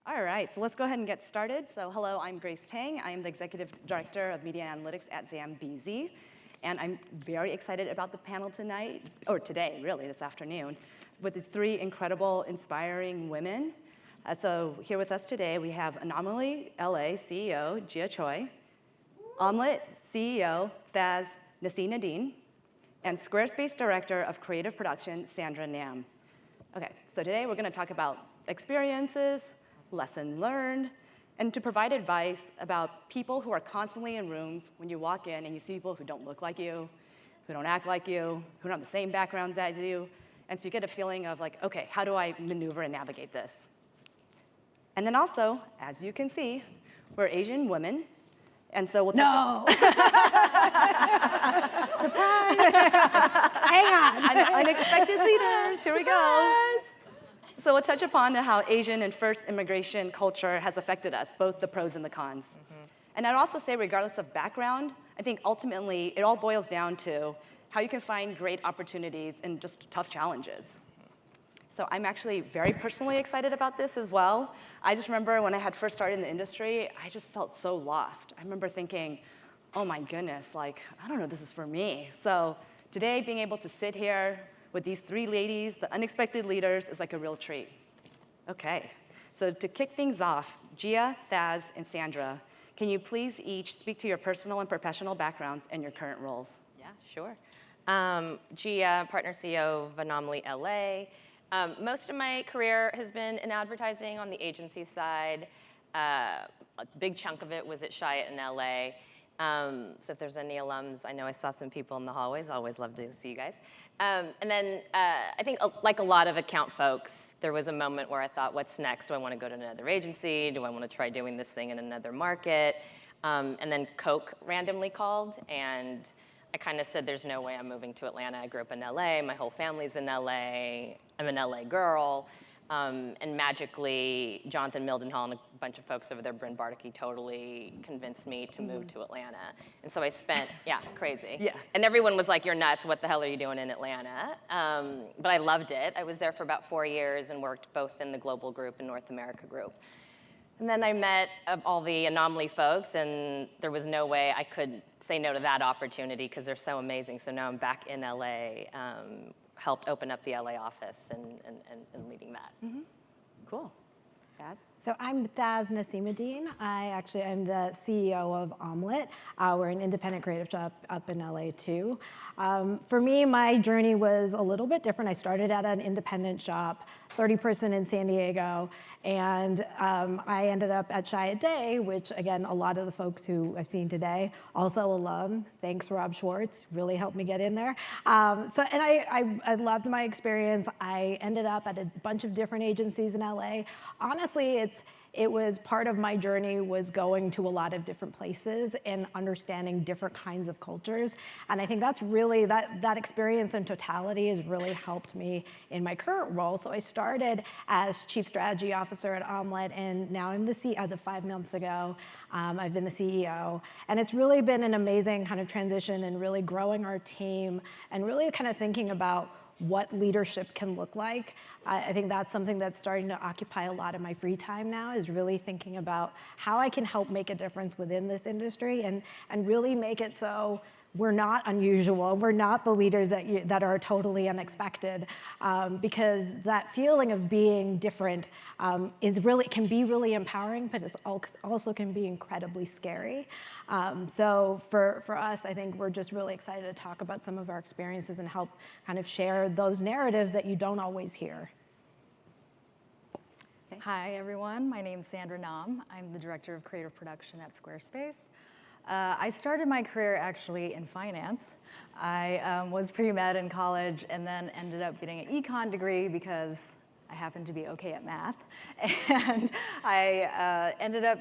All right, so let's go ahead and get started. So hello, I'm Grace Teng. I am the Executive Director of Media Analytics at Zambezi. And I'm very excited about the panel tonight, or today, really, this afternoon, with these three incredible, inspiring women. So here with us today, we have Anomaly LA CEO, Jiah Choi, Omlet CEO, Naseemuddeen, and Squarespace Director of Creative Production, Sandra Nam. Okay, so today we're gonna talk about experiences, lesson learned, and to provide advice about people who are constantly in rooms when you walk in and you see people who don't look like you, who don't act like you, who don't have the same backgrounds as you, and so you get a feeling of like, okay, how do I maneuver and navigate this? And then also, as you can see, we're Asian women, and so we'll touch Surprise! Hang on. Unexpected leaders, here we go. So we'll touch upon how Asian and first immigration culture has affected us, both the pros and the cons. And I'd also say, regardless of background, I think ultimately it all boils down to how you can find great opportunities in just tough challenges. So I'm actually very personally excited about this as well. I just remember when I had first started in the industry, I just felt so lost. I remember thinking, oh my goodness, like, I don't know if this is for me. So today, being able to sit here with these three ladies, the unexpected leaders, is like a real treat. Okay, so to kick things off, Jiah, Thaz, and Sandra, can you please each speak to your personal and professional backgrounds and your current roles? Yeah, sure. Jiah, partner CEO of Anomaly LA. Most of my career has been in advertising on the agency side. A big chunk of it was at Jiah in LA. So if there's any alums, I know I saw some people in the hallways. Always love to see you guys. And then I think like a lot of account folks, there was a moment where I thought, what's next? Do I want to go to another agency? Do I want to try doing this thing in another market? And then Coke randomly called, and I kind of said, there's no way I'm moving to Atlanta. I grew up in LA. My whole family's in LA. I'm an LA girl. And magically, Jonathan Mildenhall and a bunch of folks over there, Bryn Barticky, totally convinced me to move to Atlanta. And so I spent, crazy. Yeah. And everyone was like, you're nuts, what the hell are you doing in Atlanta? But I loved it. I was there for about 4 years and worked both in the global group and North America group. And then I met all the Anomaly folks, and there was no way I could say no to that opportunity because they're so amazing. So now I'm back in LA. Helped open up the LA office and leading that. Cool. Thaz? So I'm Thaz Naseemuddeen. I actually am the CEO of Omlet. We're an independent creative shop up in LA too. For me, my journey was a little bit different. I started at an independent shop, 30-person in San Diego, and I ended up at Jiah, which again, a lot of the folks who I've seen today, also alum. Thanks, Rob Schwartz, really helped me get in there. And I loved my experience. I ended up at a bunch of different agencies in LA. Honestly, it was part of my journey was going to a lot of different places and understanding different kinds of cultures. And I think that's really, that experience in totality has really helped me in my current role. So I started as Chief Strategy Officer at Omlet, and now I'm the CEO, as of 5 months ago, I've been the CEO. And it's really been an amazing kind of transition and really growing our team and really kind of thinking about what leadership can look like. I think that's something that's starting to occupy a lot of my free time now, is really thinking about how I can help make a difference within this industry and really make it so we're not unusual. We're not the leaders that are totally unexpected, because that feeling of being different can be really empowering, but it also can be incredibly scary. So for us, I think we're just really excited to talk about some of our experiences and help kind of share those narratives that you don't always hear. Hi, everyone. My name is Sandra Nam. I'm the Director of Creative Production at Squarespace. I started my career actually in finance. I was pre-med in college and then ended up getting an econ degree because I happened to be okay at math. And I ended up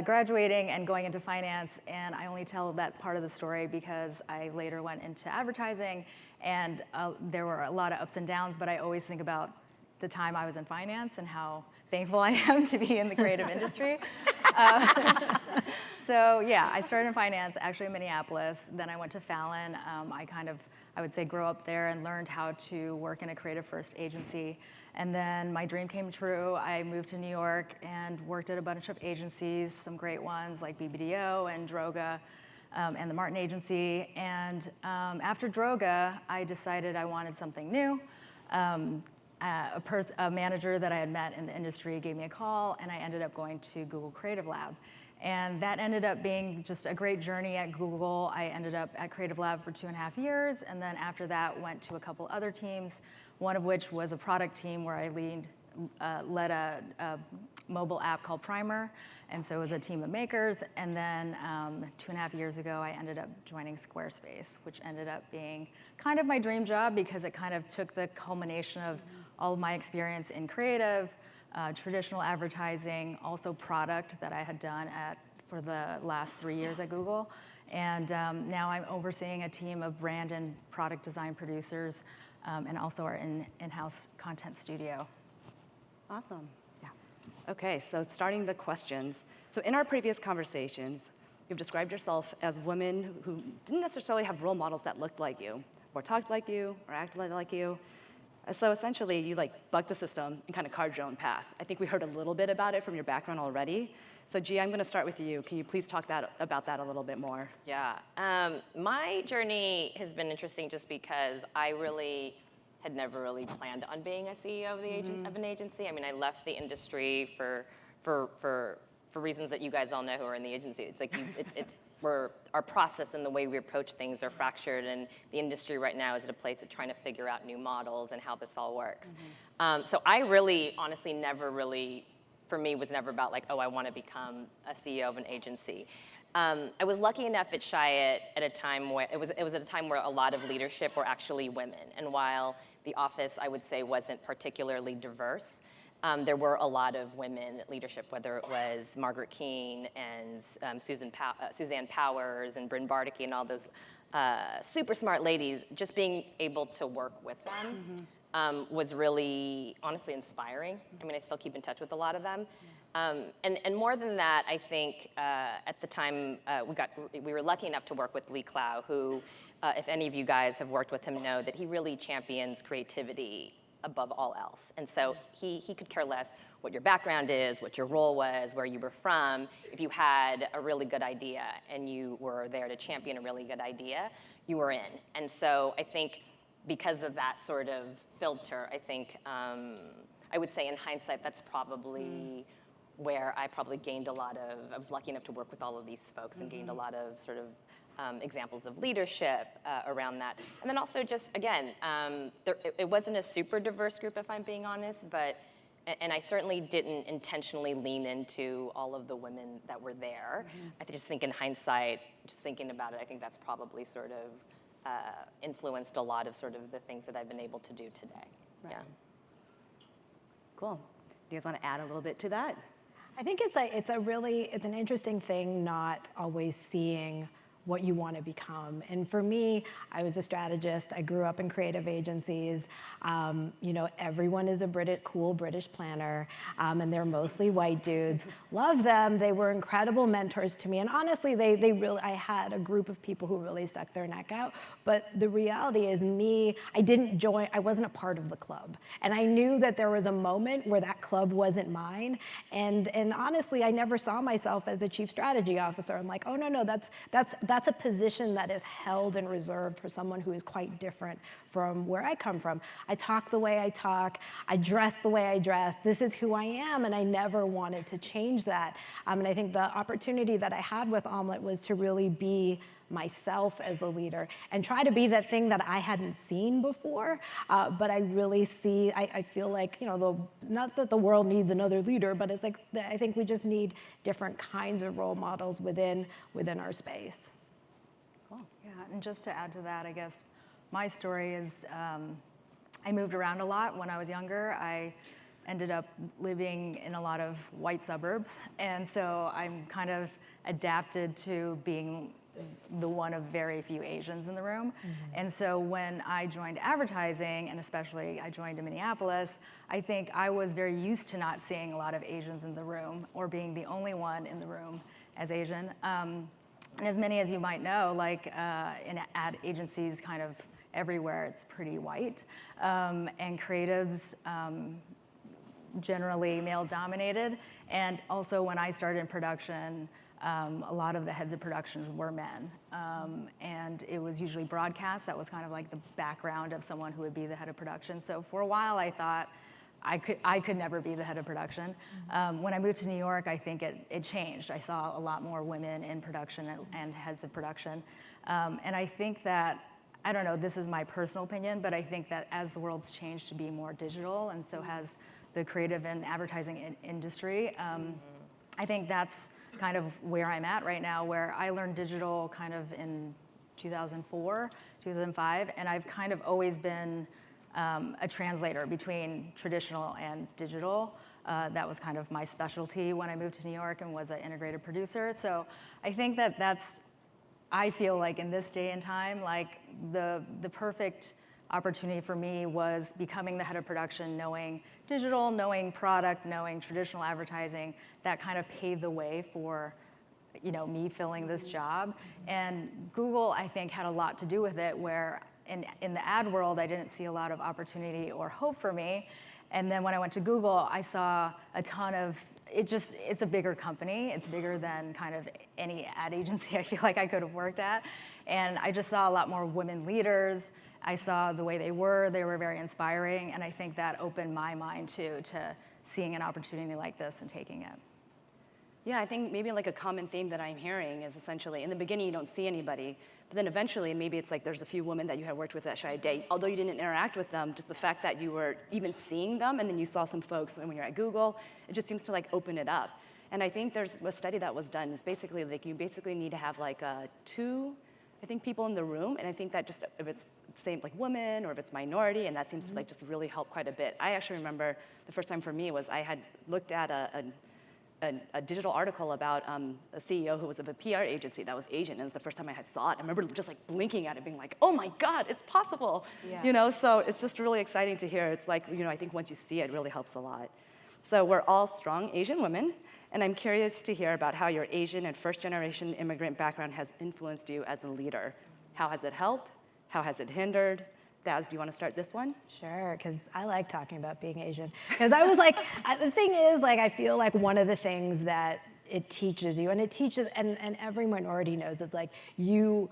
graduating and going into finance, and I only tell that part of the story because I later went into advertising, and there were a lot of ups and downs, but I always think about the time I was in finance and how thankful I am to be in the creative industry. So yeah, I started in finance, actually in Minneapolis. Then I went to Fallon. I kind of I would say, grow up there and learned how to work in a creative first agency. And then my dream came true. I moved to New York and worked at a bunch of agencies, some great ones like BBDO and Droga, and the Martin Agency. And after Droga, I decided I wanted something new. A manager that I had met in the industry gave me a call, and I ended up going to Google Creative Lab. And that ended up being just a great journey at Google. I ended up at Creative Lab for 2.5 years, and then after that went to a couple other teams, one of which was a product team where I led a mobile app called Primer, and so it was a team of makers. And then 2.5 years ago, I ended up joining Squarespace, which ended up being kind of my dream job because it kind of took the culmination of all of my experience in creative, traditional advertising, also product that I had done for the last 3 years at Google. And now I'm overseeing a team of brand and product design producers, and also our in-house content studio. Awesome. Yeah. Okay, so starting the questions. So in our previous conversations, you've described yourself as women who didn't necessarily have role models that looked like you, or talked like you, or acted like you. So essentially, you bugged the system and kind of carved your own path. I think we heard a little bit about it from your background already. So Jiah, I'm going to start with you. Can you please talk about that a little bit more? Yeah, my journey has been interesting just because I really had never really planned on being a CEO of an agency. I mean, I left the industry for reasons that you guys all know who are in the agency. It's like our process and the way we approach things are fractured, and the industry right now is at a place of trying to figure out new models and how this all works. So I really, honestly, for me, was never about oh, I want to become a CEO of an agency. I was lucky enough at Jiah at a time where it was at a time where a lot of leadership were actually women, and while the office, I would say, wasn't particularly diverse, there were a lot of women leadership, whether it was Margaret Keane and Suzanne Powers and Bryn Bardicke and all those super smart ladies. Just being able to work with them was really, honestly, inspiring. I mean, I still keep in touch with a lot of them. And more than that, I think at the time we were lucky enough to work with Lee Clow, who, if any of you guys have worked with him, know that he really champions creativity above all else. And so he could care less what your background is, what your role was, where you were from. If you had a really good idea and you were there to champion a really good idea, you were in. And so I think because of that sort of filter, I think I would say in hindsight, that's probably where I probably gained a lot of, I was lucky enough to work with all of these folks and gained a lot of sort of examples of leadership around that. And then also just, again, it wasn't a super diverse group, if I'm being honest, and I certainly didn't intentionally lean into all of the women that were there. I just think in hindsight, just thinking about it, I think that's probably sort of influenced a lot of sort of the things that I've been able to do today. Right. Yeah. Cool. Do you guys want to add a little bit to that? I think it's an interesting thing not always seeing what you want to become. And for me, I was a strategist. I grew up in creative agencies. Everyone is a cool British planner, and they're mostly white dudes. Love them. They were incredible mentors to me. And honestly, I had a group of people who really stuck their neck out. But the reality is I wasn't a part of the club. And I knew that there was a moment where that club wasn't mine. And honestly, I never saw myself as a chief strategy officer. I'm like, oh, no, that's a position that is held and reserved for someone who is quite different from where I come from. I talk the way I talk. I dress the way I dress. This is who I am, and I never wanted to change that. And I think the opportunity that I had with Omlet was to really be myself as a leader and try to be that thing that I hadn't seen before. But I really I feel like, not that the world needs another leader, but it's like, I think we just need different kinds of role models within our space. Cool. Yeah, and just to add to that, I guess my story is I moved around a lot when I was younger. I ended up living in a lot of white suburbs, and so I'm kind of adapted to being the one of very few Asians in the room. And so when I joined advertising, and especially I joined in Minneapolis, I think I was very used to not seeing a lot of Asians in the room or being the only one in the room as Asian. And as many as you might know, in ad agencies kind of everywhere it's pretty white. And creatives, generally male-dominated. And also when I started in production, a lot of the heads of productions were men. And it was usually broadcast. That was kind of like the background of someone who would be the head of production. So for a while, I thought I could never be the head of production. When I moved to New York, I think it changed. I saw a lot more women in production and heads of production. And I think that, I don't know, this is my personal opinion, but I think that as the world's changed to be more digital, and so has the creative and advertising industry, I think that's kind of where I'm at right now, where I learned digital kind of in 2004, 2005, and I've kind of always been a translator between traditional and digital. That was kind of my specialty when I moved to New York and was an integrated producer. So I think I feel like in this day and time, like the perfect opportunity for me was becoming the head of production, knowing digital, knowing product, knowing traditional advertising. That kind of paved the way for, me filling this job. And Google, I think, had a lot to do with it, where in the ad world, I didn't see a lot of opportunity or hope for me. And then when I went to Google, I saw a ton of, it's a bigger company. It's bigger than kind of any ad agency I feel like I could have worked at. And I just saw a lot more women leaders. I saw the way they were very inspiring, and I think that opened my mind too to seeing an opportunity like this and taking it. Yeah, I think maybe like a common theme that I'm hearing is essentially, in the beginning you don't see anybody, but then eventually maybe it's like there's a few women that you had worked with at Jiah, although you didn't interact with them, just the fact that you were even seeing them, and then you saw some folks when you're at Google, it just seems to like open it up. And I think there's a study that was done, is basically like you basically need to have like two, I think, people in the room, and I think that just, if it's same like women or if it's minority, and that seems to like just really help quite a bit. I actually remember the first time for me was I had looked at a digital article about a CEO who was of a PR agency that was Asian, and it was the first time I had saw it. I remember just like blinking at it, being like, oh my God, it's possible. Yeah. So it's just really exciting to hear. It's like, I think once you see it, it really helps a lot. So we're all strong Asian women, and I'm curious to hear about how your Asian and first-generation immigrant background has influenced you as a leader. How has it helped? How has it hindered? Daz, do you want to start this one? Sure, because I like talking about being Asian. Because I was like, the thing is, like, I feel like one of the things that it teaches you, and it teaches, and every minority knows, it's like you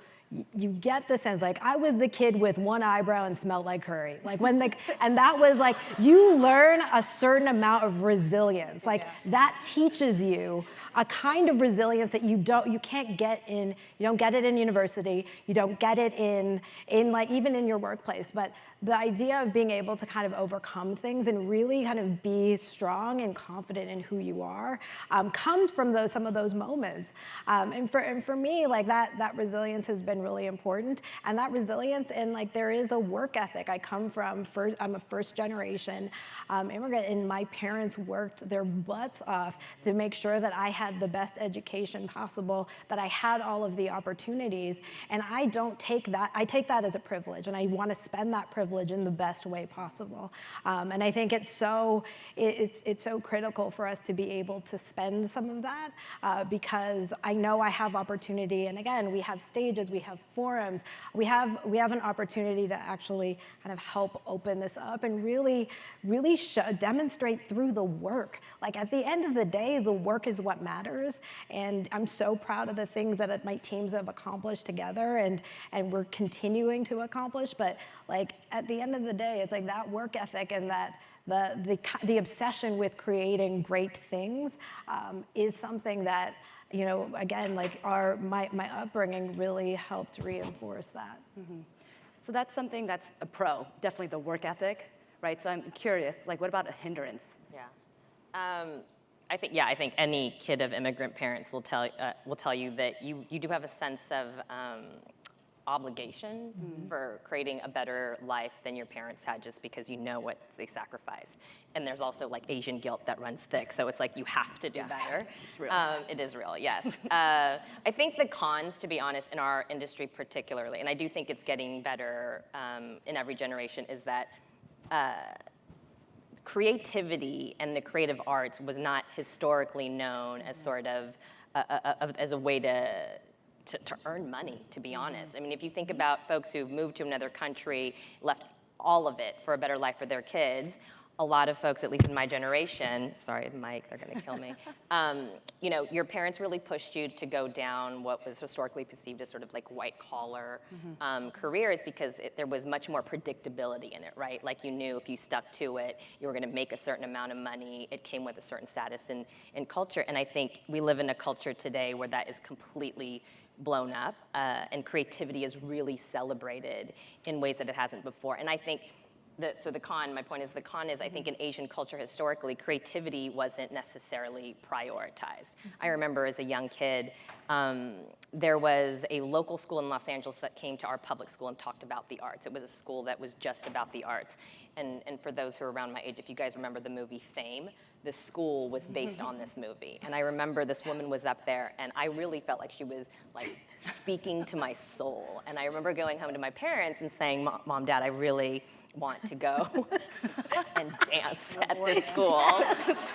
get the sense, like, I was the kid with one eyebrow and smelled like curry. Like, and that was like, you learn a certain amount of resilience. Like, that teaches you a kind of resilience that you can't get in, you don't get it in university, you don't get it in like, even in your workplace. But the idea of being able to kind of overcome things and really kind of be strong and confident in who you are comes from some of those moments. And for me, like that resilience has been really important. And that resilience, and like there is a work ethic. I'm a first generation immigrant, and my parents worked their butts off to make sure that I had the best education possible, that I had all of the opportunities. And I take that as a privilege, and I want to spend that privilege in the best way possible. And I think it's so critical for us to be able to spend some of that because I know I have opportunity. And again, we have stages, we have forums, we have an opportunity to actually kind of help open this up and really demonstrate through the work. Like at the end of the day, the work is what matters. And I'm so proud of the things that my teams have accomplished together, and we're continuing to accomplish. But like at the end of the day, it's like that work ethic and that the obsession with creating great things is something that, again, like my upbringing really helped reinforce that. Mm-hmm. So that's something that's a pro, definitely the work ethic, right? So I'm curious, like, what about a hindrance? Yeah. I think any kid of immigrant parents will tell you that you do have a sense of obligation for creating a better life than your parents had, just because you know what they sacrificed. And there's also like Asian guilt that runs thick, so it's like you have to do better. It's real. It is real, yes. I think the cons, to be honest, in our industry particularly, and I do think it's getting better in every generation, is that creativity and the creative arts was not historically known as sort of as a way to earn money, to be honest. I mean, if you think about folks who've moved to another country, left all of it for a better life for their kids, a lot of folks, at least in my generation, sorry, Mike, they're gonna kill me, you know, your parents really pushed you to go down what was historically perceived as sort of like white collar careers because there was much more predictability in it, right? Like you knew if you stuck to it, you were gonna make a certain amount of money, it came with a certain status in culture. And I think we live in a culture today where that is completely blown up and creativity is really celebrated in ways that it hasn't before. And I think my point is the con is I think in Asian culture historically, creativity wasn't necessarily prioritized. I remember as a young kid, there was a local school in Los Angeles that came to our public school and talked about the arts. It was a school that was just about the arts. And for those who are around my age, if you guys remember the movie Fame, the school was based on this movie. And I remember this woman was up there and I really felt like she was like speaking to my soul. And I remember going home to my parents and saying, Mom, Dad, I really want to go and dance at this school.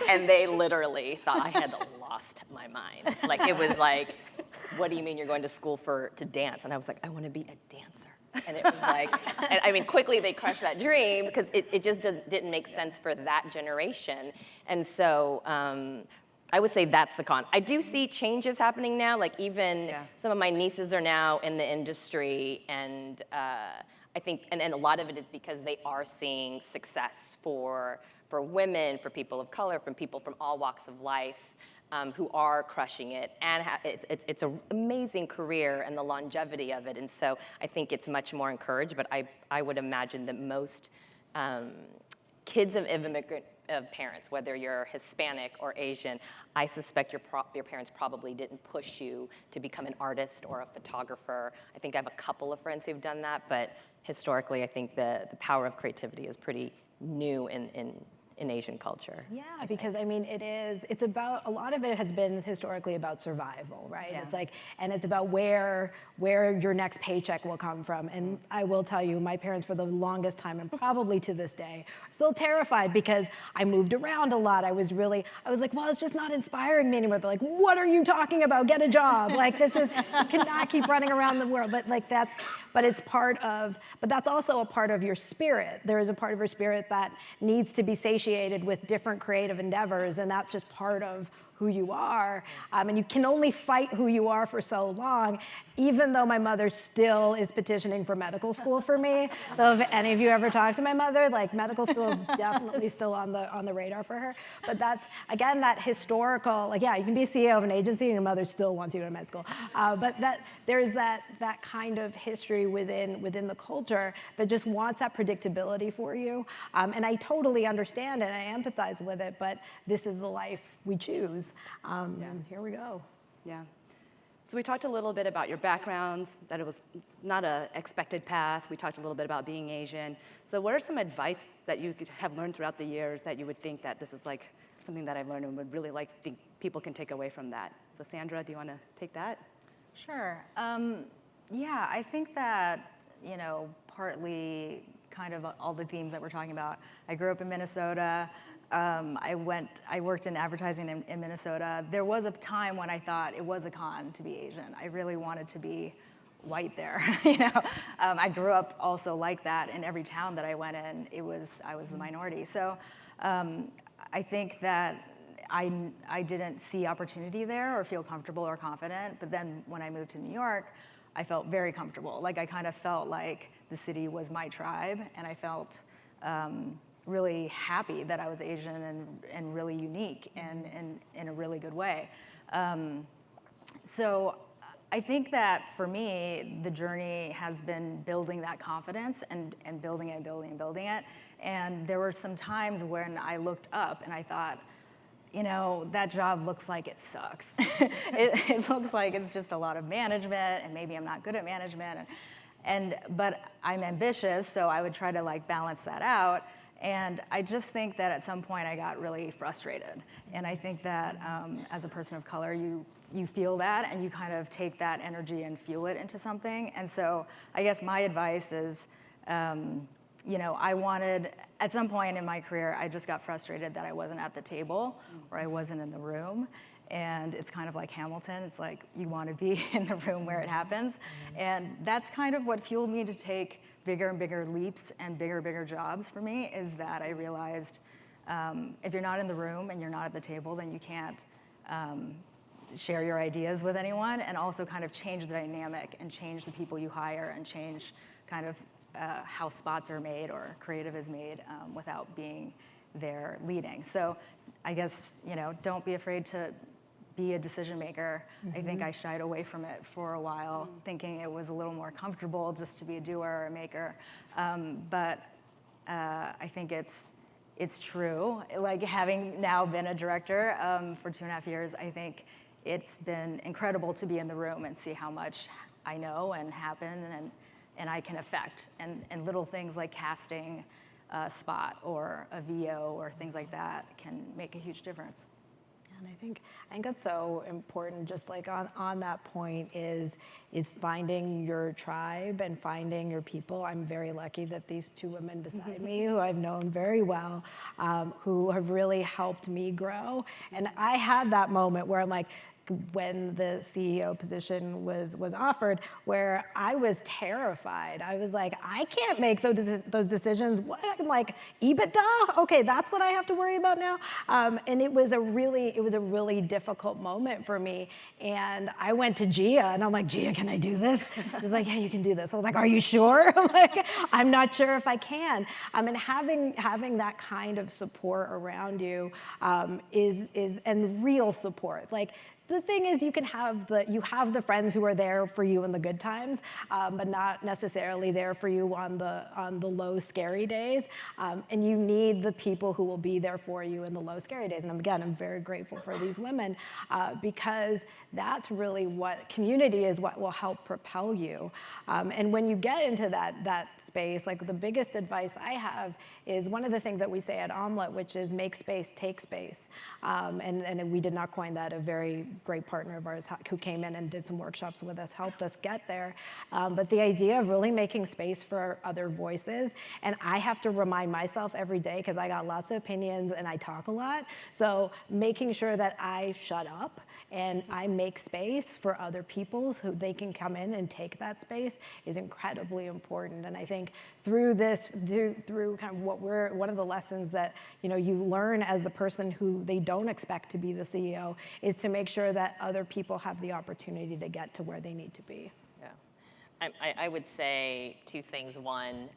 And they literally thought I had lost my mind. Like it was like, what do you mean you're going to school to dance? And I was like, I want to be a dancer. And it was like, and I mean, quickly they crushed that dream because it just didn't make sense for that generation. And so I would say that's the con. I do see changes happening now, like even some of my nieces are now in the industry and I think, and a lot of it is because they are seeing success for women, for people of color, from people from all walks of life who are crushing it. And it's an amazing career and the longevity of it. And so I think it's much more encouraged, but I would imagine that most kids of immigrant parents, whether you're Hispanic or Asian, I suspect your parents probably didn't push you to become an artist or a photographer. I think I have a couple of friends who've done that, but historically, I think the power of creativity is pretty new in Asian culture. Yeah, because I mean, it's about, a lot of it has been historically about survival, right? Yeah. It's like, and it's about where your next paycheck will come from. And I will tell you, my parents for the longest time, and probably to this day, are still terrified because I moved around a lot. I was like, well, it's just not inspiring me anymore. They're like, what are you talking about? Get a job. Like you cannot keep running around the world. But like but that's also a part of your spirit. There is a part of your spirit that needs to be satiated with different creative endeavors, and that's just part of who you are. And you can only fight who you are for so long, even though my mother still is petitioning for medical school for me. So if any of you ever talk to my mother, like medical school is definitely still on the radar for her. But that's, again, that historical, like, yeah, you can be CEO of an agency and your mother still wants you to go to med school. But there's that kind of history within the culture that just wants that predictability for you. And I totally understand it, and I empathize with it, but this is the life we choose. And here we go. Yeah. So we talked a little bit about your backgrounds, that it was not an expected path. We talked a little bit about being Asian. So what are some advice that you have learned throughout the years that you would think that this is like something that I've learned and would really think people can take away from that? So Sandra, do you want to take that? Sure. Yeah, I think that, you know, partly kind of all the themes that we're talking about. I grew up in Minnesota. I worked in advertising in Minnesota. There was a time when I thought it was a con to be Asian. I really wanted to be white there, you know. I grew up also like that. In every town that I went in, I was the minority. So I think that I didn't see opportunity there or feel comfortable or confident. But then when I moved to New York, I felt very comfortable. Like I kind of felt like the city was my tribe, and I felt really happy that I was Asian and really unique and in a really good way. So I think that for me, the journey has been building that confidence and building it and building and building it. And there were some times when I looked up and I thought, you know, that job looks like it sucks. It looks like it's just a lot of management, and maybe I'm not good at management. But I'm ambitious, so I would try to like balance that out. And I just think that at some point I got really frustrated. And I think that as a person of color, you feel that, and you kind of take that energy and fuel it into something. And so I guess my advice is, you know, at some point in my career, I just got frustrated that I wasn't at the table or I wasn't in the room. And it's kind of like Hamilton. It's like you want to be in the room where it happens. And that's kind of what fueled me to take bigger and bigger leaps and bigger jobs for me, is that I realized if you're not in the room and you're not at the table, then you can't share your ideas with anyone, and also kind of change the dynamic and change the people you hire and change kind of how spots are made or creative is made without being there leading. So I guess, don't be afraid to be a decision maker. I think I shied away from it for a while, thinking it was a little more comfortable just to be a doer or a maker. But I think it's true. Like, having now been a director for 2.5 years, I think it's been incredible to be in the room and see how much I know and happen and I can affect. And little things like casting a spot or a VO or things like that can make a huge difference. And I think that's so important, just like on that point is finding your tribe and finding your people. I'm very lucky that these two women beside me, who I've known very well, who have really helped me grow. And I had that moment where I'm like, when the CEO position was offered, where I was terrified. I was like, I can't make those decisions. What? I'm like, EBITDA? Okay, that's what I have to worry about now. And it was a really difficult moment for me. And I went to Jiah, and I'm like, Jiah, can I do this? She's like, yeah, you can do this. I was like, are you sure? I'm like, I'm not sure if I can. And having that kind of support around you is and real support. Like, the thing is, you have the friends who are there for you in the good times, but not necessarily there for you on the low, scary days. And you need the people who will be there for you in the low, scary days. And again, I'm very grateful for these women because that's really what community is, what will help propel you. And when you get into that space, like, the biggest advice I have is one of the things that we say at Omlet, which is make space, take space. And we did not coin that. A very great partner of ours who came in and did some workshops with us helped us get there. But the idea of really making space for other voices, and I have to remind myself every day, because I got lots of opinions and I talk a lot, so making sure that I shut up and I make space for other people so they can come in and take that space is incredibly important. And I think through kind of one of the lessons that you learn as the person who they don't expect to be the CEO is to make sure that other people have the opportunity to get to where they need to be. Yeah, I would say two things. One,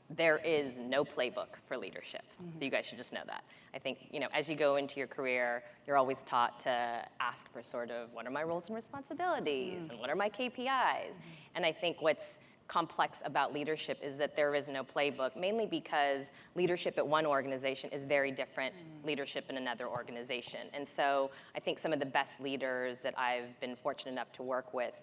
there is no playbook for leadership, so you guys should just know that. I think, as you go into your career, you're always taught to ask for sort of, what are my roles and responsibilities, and what are my KPIs? And I think what's complex about leadership is that there is no playbook, mainly because leadership at one organization is very different leadership in another organization. And so I think some of the best leaders that I've been fortunate enough to work with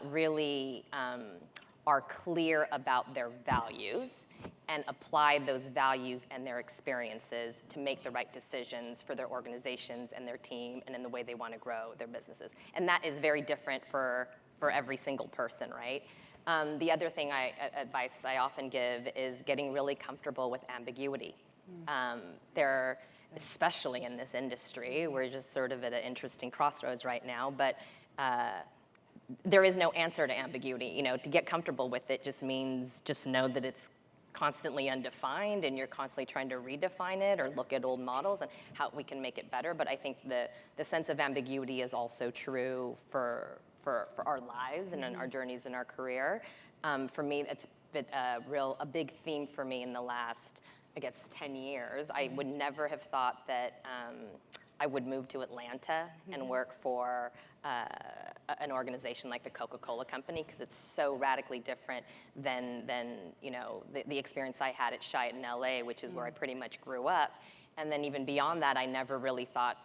really are clear about their values and apply those values and their experiences to make the right decisions for their organizations and their team and in the way they want to grow their businesses. And that is very different for every single person, right? The other advice I often give is getting really comfortable with ambiguity. Especially in this industry, we're just sort of at an interesting crossroads right now, but there is no answer to ambiguity. To get comfortable with it just means just know that it's constantly undefined and you're constantly trying to redefine it or look at old models and how we can make it better. But I think the sense of ambiguity is also true for our lives and in our journeys in our career. For me, it's been a big theme for me in the last, I guess, 10 years. I would never have thought that I would move to Atlanta and work for an organization like the Coca-Cola Company, because it's so radically different than the experience I had at Chiat in LA, which is where I pretty much grew up. And then even beyond that, I never really thought,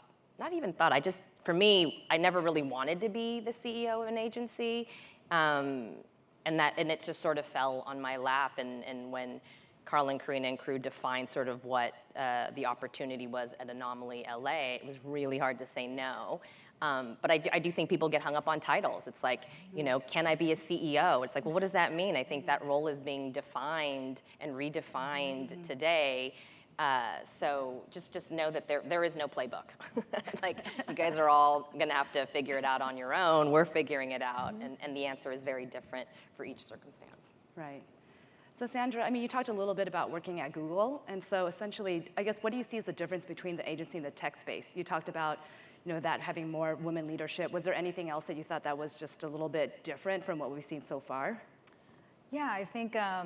for me, I never really wanted to be the CEO of an agency. And it just sort of fell on my lap. And when Carl and Karina and crew defined sort of what the opportunity was at Anomaly LA, it was really hard to say no. But I do think people get hung up on titles. It's like, can I be a CEO? It's like, well, what does that mean? I think that role is being defined and redefined today So just know that there is no playbook. Like, you guys are all gonna have to figure it out on your own. We're figuring it out, and the answer is very different for each circumstance. Right. So Sandra, I mean, you talked a little bit about working at Google, and so essentially, I guess, what do you see as the difference between the agency and the tech space? You talked about, that having more women leadership. Was there anything else that you thought that was just a little bit different from what we've seen so far? Yeah, I think, I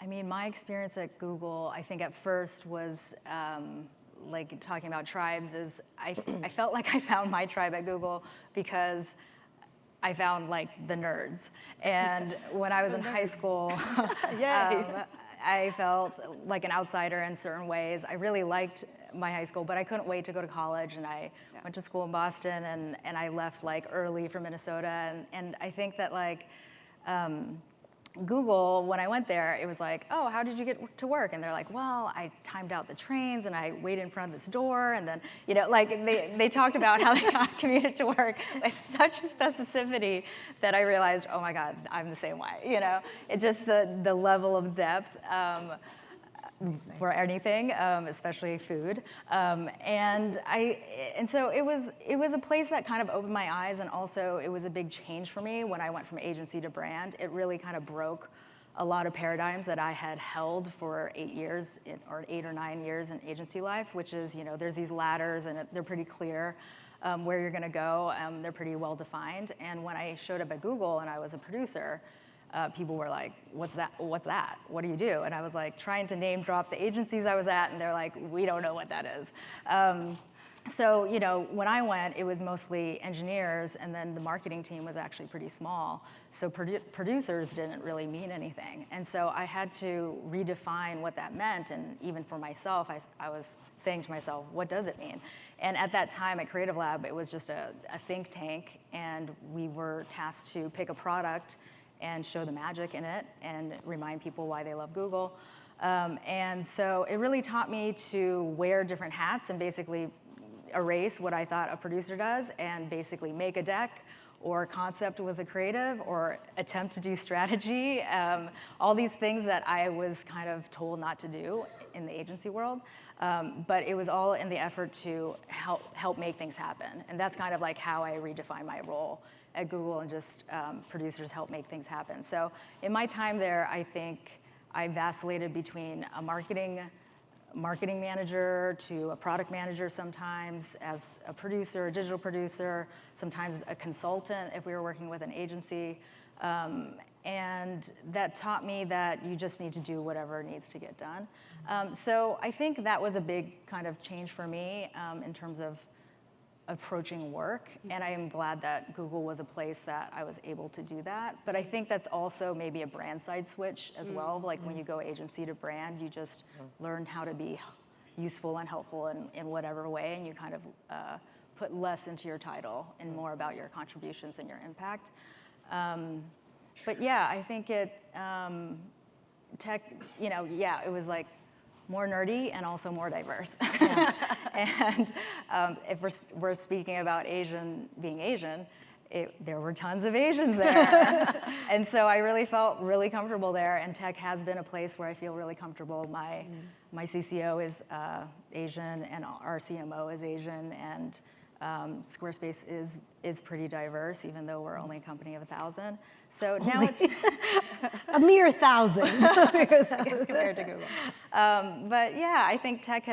mean, my experience at Google, I think at first was, like talking about tribes, is I felt like I found my tribe at Google because I found like the nerds. And when I was in high school, I felt like an outsider in certain ways. I really liked my high school, but I couldn't wait to go to college, and I went to school in Boston, and I left like early for Minnesota, and I think that like, Google, when I went there, it was like, oh, how did you get to work? And they're like, well, I timed out the trains and I waited in front of this door. And then, like they talked about how they commuted to work with such specificity that I realized, oh my God, I'm the same way. It's just the level of depth for anything, especially food. And so it was a place that kind of opened my eyes, and also it was a big change for me when I went from agency to brand. It really kind of broke a lot of paradigms that I had held for 8 years or 8 or 9 years in agency life, which is, there's these ladders and they're pretty clear where you're gonna go. They're pretty well defined. And when I showed up at Google and I was a producer, people were like, what's that? What do you do? And I was like trying to name drop the agencies I was at, and they're like, we don't know what that is. So, when I went, it was mostly engineers, and then the marketing team was actually pretty small. So producers didn't really mean anything. And so I had to redefine what that meant. And even for myself, I was saying to myself, what does it mean? And at that time at Creative Lab, it was just a think tank, and we were tasked to pick a product and show the magic in it and remind people why they love Google. And so it really taught me to wear different hats and basically erase what I thought a producer does and basically make a deck or concept with a creative or attempt to do strategy. All these things that I was kind of told not to do in the agency world. But it was all in the effort to help make things happen. And that's kind of like how I redefine my role at Google, and just producers help make things happen. So in my time there, I think I vacillated between a marketing manager to a product manager sometimes, as a producer, a digital producer, sometimes a consultant if we were working with an agency. And that taught me that you just need to do whatever needs to get done. So I think that was a big kind of change for me in terms of approaching work, and I am glad that Google was a place that I was able to do that. But I think that's also maybe a brand side switch as well. Like when you go agency to brand, you just learn how to be useful and helpful in whatever way, and you kind of put less into your title and more about your contributions and your impact. But yeah, I think tech, it was like more nerdy and also more diverse. And if we're speaking about being Asian, there were tons of Asians there. And so I really felt really comfortable there, and tech has been a place where I feel really comfortable. My CCO is Asian, and our CMO is Asian, and Squarespace is pretty diverse, even though we're only a company of 1,000. So now it's a mere 1,000 compared to Google. But yeah, I think tech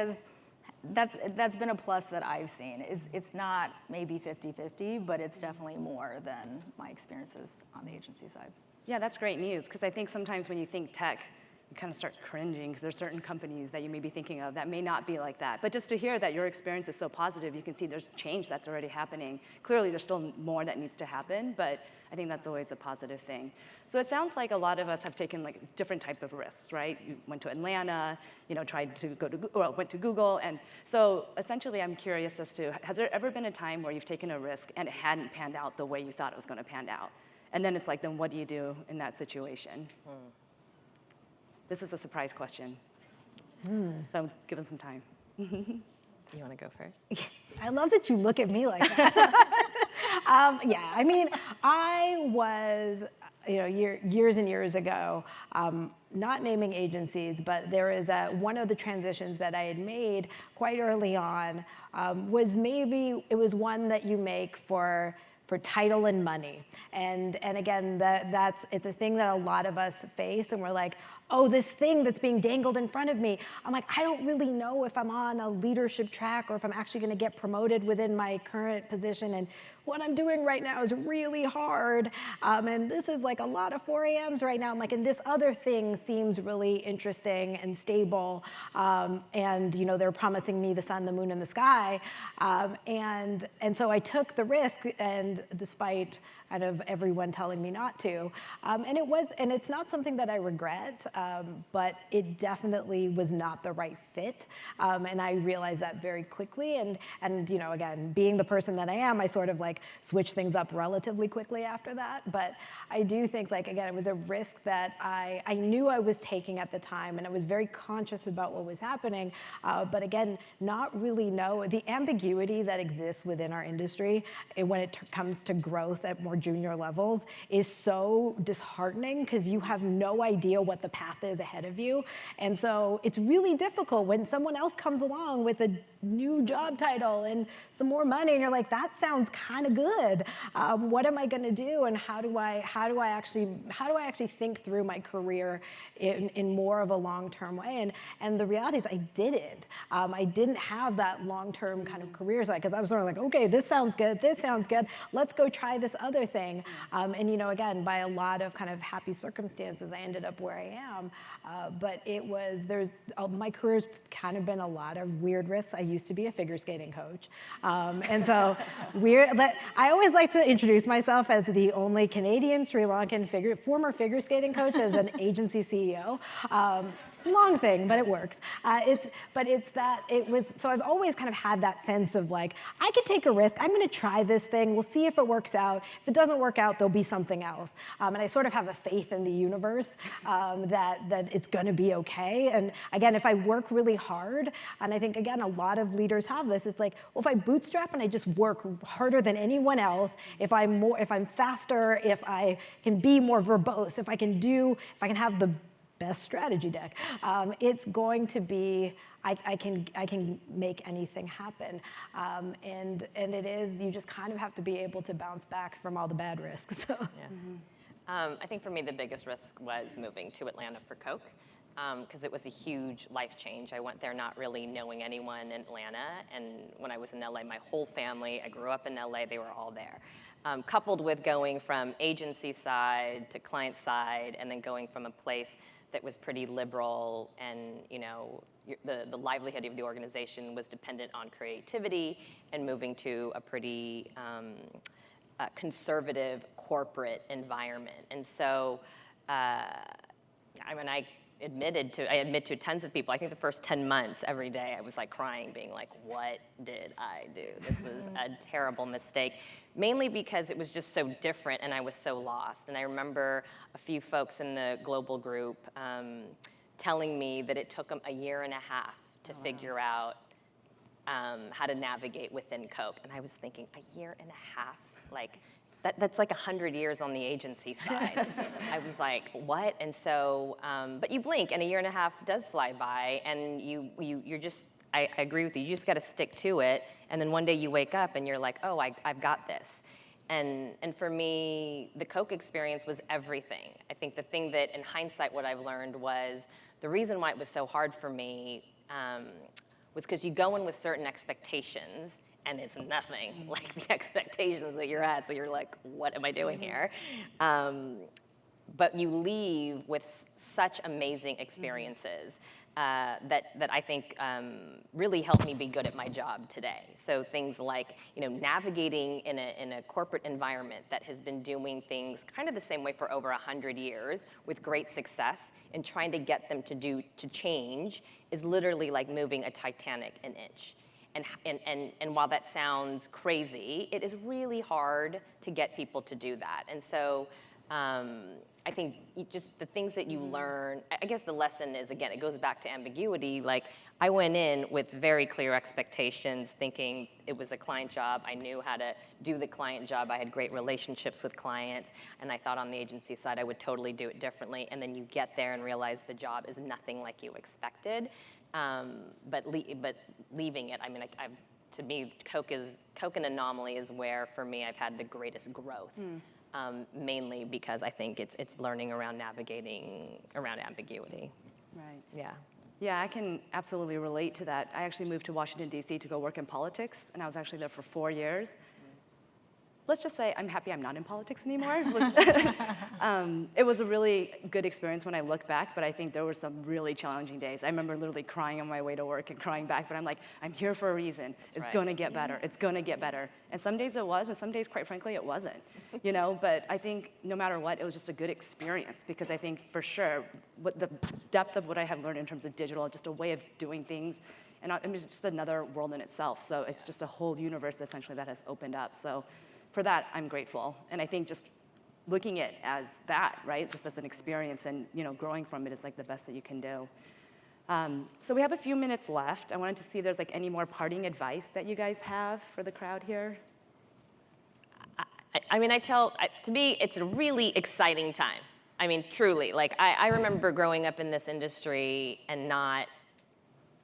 that's been a plus that I've seen. It's not maybe 50-50, but it's definitely more than my experiences on the agency side. Yeah, that's great news, because I think sometimes when you think tech, you kind of start cringing, because there's certain companies that you may be thinking of that may not be like that. But just to hear that your experience is so positive, you can see there's change that's already happening. Clearly, there's still more that needs to happen, but I think that's always a positive thing. So it sounds like a lot of us have taken like different type of risks, right? You went to Atlanta, tried to went to Google, and so essentially I'm curious as to, has there ever been a time where you've taken a risk and it hadn't panned out the way you thought it was going to pan out? And then it's like, then what do you do in that situation? This is a surprise question. So give them some time. You want to go first? I love that you look at me like that. Yeah, I mean, I was, years and years ago, not naming agencies, but there is one of the transitions that I had made quite early on was maybe, it was one that you make for title and money. And again, it's a thing that a lot of us face, and we're like, oh, this thing that's being dangled in front of me. I'm like, I don't really know if I'm on a leadership track or if I'm actually gonna get promoted within my current position. And what I'm doing right now is really hard. And this is like a lot of 4 a.m.s right now. I'm like, and this other thing seems really interesting and stable. And they're promising me the sun, the moon, and the sky. And so I took the risk, and despite kind of everyone telling me not to. And it's not something that I regret, but it definitely was not the right fit. And I realized that very quickly. And again, being the person that I am, I sort of like switched things up relatively quickly after that. But I do think, like, again, it was a risk that I knew I was taking at the time, and I was very conscious about what was happening. But again, not really know the ambiguity that exists within our industry when it comes to growth at more junior levels is so disheartening, because you have no idea what the path is ahead of you. And so it's really difficult when someone else comes along with a new job title and some more money, and you're like, that sounds kind of good. What am I going to do, and how do I actually think through my career in more of a long-term way? And the reality is, I didn't. I didn't have that long-term kind of career side, because I was sort of like, okay, this sounds good, let's go try this other thing. And again, by a lot of kind of happy circumstances, I ended up where I am. But my career's kind of been a lot of weird risks. I used to be a figure skating coach. And so I always like to introduce myself as the only Canadian, Sri Lankan former figure skating coach as an agency CEO. Long thing, but it works. So I've always kind of had that sense of like, I could take a risk. I'm gonna try this thing. We'll see if it works out. If it doesn't work out, there'll be something else. And I sort of have a faith in the universe that it's gonna be okay. And again, if I work really hard, and I think, again, a lot of leaders have this, it's like, well, if I bootstrap and I just work harder than anyone else, if I'm faster, if I can be more verbose, if I can have the best strategy deck, it's going to be, I can make anything happen. And it is, you just kind of have to be able to bounce back from all the bad risks. So. Yeah. I think for me, the biggest risk was moving to Atlanta for Coke, because it was a huge life change. I went there not really knowing anyone in Atlanta, and when I was in LA, my whole family, I grew up in LA, they were all there. Coupled with going from agency side to client side, and then going from a place that was pretty liberal, and the livelihood of the organization was dependent on creativity, and moving to a pretty conservative corporate environment. And so, I admit to tons of people, I think the first 10 months, every day, I was like crying, being like, what did I do? This was a terrible mistake, mainly because it was just so different and I was so lost. And I remember a few folks in the global group telling me that it took them a year and a half to figure out how to navigate within Coke. And I was thinking, a year and a half? Like, that's like 100 years on the agency side. I was like, what? And so, but you blink, and a year and a half does fly by, and you're just, I agree with you, you just gotta stick to it, and then one day you wake up and you're like, oh, I've got this. And for me, the Coke experience was everything. I think the thing that, in hindsight, what I've learned was, the reason why it was so hard for me was because you go in with certain expectations, and it's nothing like the expectations that you're at, so you're like, what am I doing here? But you leave with such amazing experiences that I think really helped me be good at my job today. So things like, navigating in a corporate environment that has been doing things kind of the same way for over 100 years with great success, and trying to get them to change is literally like moving a Titanic an inch. And while that sounds crazy, it is really hard to get people to do that. And so I think just the things that you learn, I guess the lesson is, again, it goes back to ambiguity. Like, I went in with very clear expectations, thinking it was a client job. I knew how to do the client job. I had great relationships with clients, and I thought on the agency side I would totally do it differently. And then you get there and realize the job is nothing like you expected. But leaving it, I mean, to me, Coke and Anomaly is where, for me, I've had the greatest growth. Mainly because I think it's learning around navigating around ambiguity. Right. Yeah. Yeah, I can absolutely relate to that. I actually moved to Washington, D.C. to go work in politics, and I was actually there for 4 years. Let's just say I'm happy I'm not in politics anymore. It was a really good experience when I look back, but I think there were some really challenging days. I remember literally crying on my way to work and crying back, but I'm like, I'm here for a reason. It's gonna get better. It's gonna get better. And some days it was, and some days, quite frankly, it wasn't. You know, but I think no matter what, it was just a good experience, because I think for sure, what the depth of what I have learned in terms of digital, just a way of doing things, and it's just another world in itself. So it's just a whole universe essentially that has opened up. So for that, I'm grateful. And I think just looking at it as that, right, just as an experience, and growing from it is like the best that you can do. So we have a few minutes left. I wanted to see if there's like any more parting advice that you guys have for the crowd here. I mean, to me, it's a really exciting time. I mean, truly. Like, I remember growing up in this industry and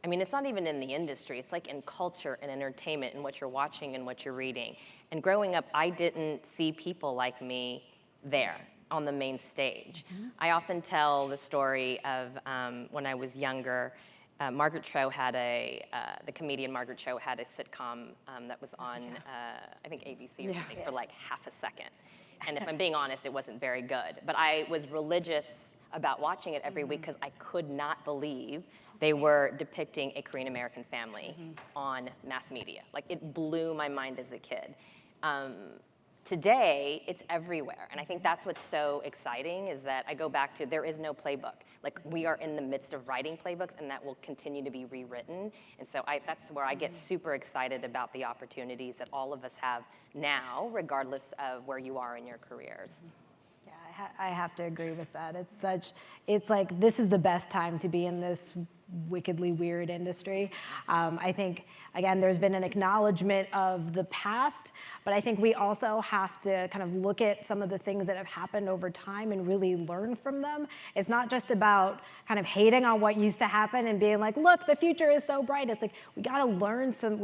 it's not even in the industry. It's like in culture and entertainment and what you're watching and what you're reading. And growing up, I didn't see people like me there on the main stage. I often tell the story of when I was younger, Margaret Cho had the comedian Margaret Cho had a sitcom that was on, I think ABC or something, for like half a second. And if I'm being honest, it wasn't very good. But I was religious about watching it every week because I could not believe they were depicting a Korean American family on mass media. Like, it blew my mind as a kid. Today, it's everywhere. And I think that's what's so exciting, is that I go back to, there is no playbook. Like, we are in the midst of writing playbooks, and that will continue to be rewritten. And so that's where I get super excited about the opportunities that all of us have now, regardless of where you are in your careers. Yeah, I have to agree with that. It's like, this is the best time to be in this wickedly weird industry. I think, again, there's been an acknowledgement of the past, but I think we also have to kind of look at some of the things that have happened over time and really learn from them. It's not just about kind of hating on what used to happen and being like, look, the future is so bright. It's like, we gotta learn from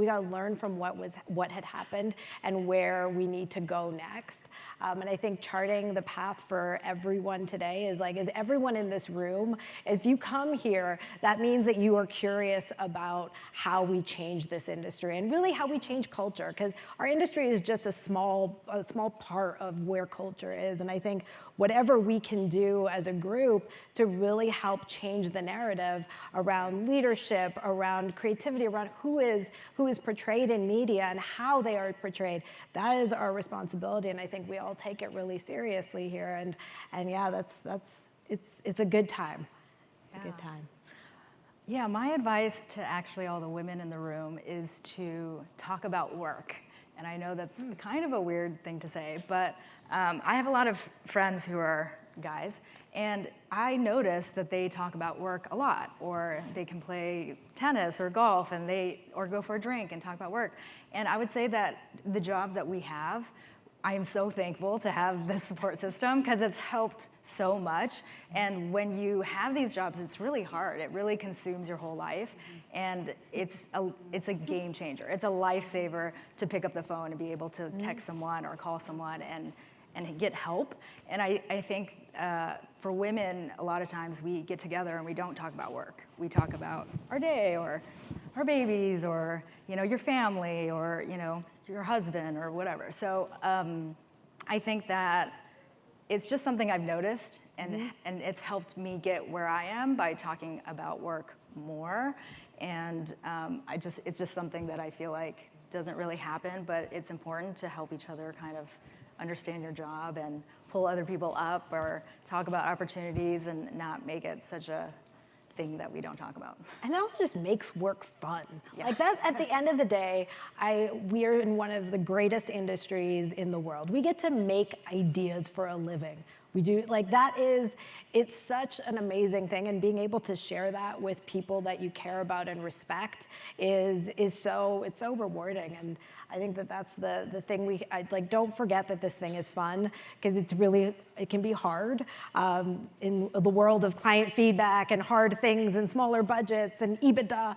what had happened and where we need to go next. And I think charting the path for everyone today is everyone in this room, if you come here, that means that you are curious about how we change this industry and really how we change culture, because our industry is just a small part of where culture is. And I think whatever we can do as a group to really help change the narrative around leadership, around creativity, around who is portrayed in media and how they are portrayed, that is our responsibility. And I think we all take it really seriously here. And yeah, it's a good time. It's a good time. Yeah, my advice to actually all the women in the room is to talk about work. And I know that's kind of a weird thing to say, but I have a lot of friends who are guys, and I notice that they talk about work a lot, or they can play tennis or golf, or go for a drink and talk about work. And I would say that the jobs that we have, I am so thankful to have this support system, because it's helped so much. And when you have these jobs, it's really hard. It really consumes your whole life. And it's a game changer. It's a lifesaver to pick up the phone and be able to text someone or call someone and get help. And I think for women, a lot of times we get together and we don't talk about work. We talk about our day or our babies or your family or your husband or whatever. So I think that it's just something I've noticed, and it's helped me get where I am by talking about work more. And it's just something that I feel like doesn't really happen, but it's important to help each other kind of understand your job and pull other people up or talk about opportunities and not make it such a thing that we don't talk about. And it also just makes work fun. Yeah. Like that, at the end of the day, we are in one of the greatest industries in the world. We get to make ideas for a living. We do, like it's such an amazing thing, and being able to share that with people that you care about and respect it's so rewarding. And I think that that's the thing don't forget that this thing is fun, because it can be hard in the world of client feedback and hard things and smaller budgets and EBITDA.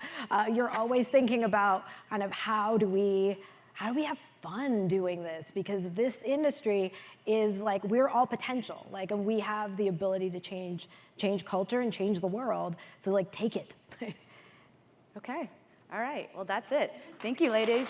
You're always thinking about kind of how do we have fun doing this, because this industry is like, we're all potential, like, and we have the ability to change culture and change the world. So like, take it. Okay, all right, well, that's it. Thank you, ladies.